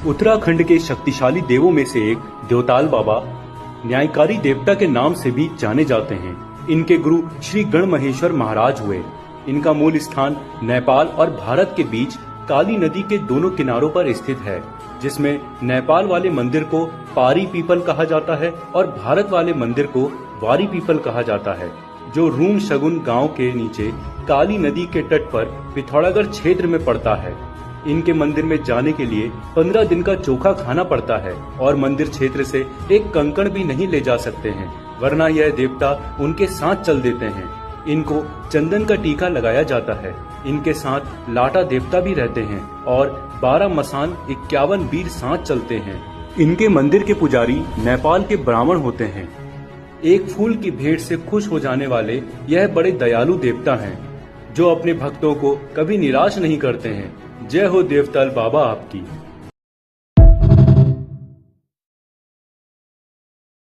उत्तराखंड के शक्तिशाली देवों में से एक देवताल बाबा न्यायकारी देवता के नाम से भी जाने जाते हैं। इनके गुरु श्री गणमहेश्वर महाराज हुए। इनका मूल स्थान नेपाल और भारत के बीच काली नदी के दोनों किनारों पर स्थित है, जिसमें नेपाल वाले मंदिर को पारी पीपल कहा जाता है और भारत वाले मंदिर को वारी पीपल कहा जाता है, जो रूम शगुन गांव के नीचे काली नदी के तट पर पिथौरागढ़ क्षेत्र में पड़ता है। इनके मंदिर में जाने के लिए 15 दिन का चोखा खाना पड़ता है और मंदिर क्षेत्र से एक कंकड़ भी नहीं ले जा सकते हैं, वरना यह देवता उनके साथ चल देते हैं। इनको चंदन का टीका लगाया जाता है। इनके साथ लाटा देवता भी रहते हैं और 12 मसान 51 वीर साथ चलते हैं। इनके मंदिर के पुजारी नेपाल के ब्राह्मण होते हैं। एक फूल की भेंट से खुश हो जाने वाले यह बड़े दयालु देवता हैं, जो अपने भक्तों को कभी निराश नहीं करते हैं। जय हो देवताल बाबा आपकी।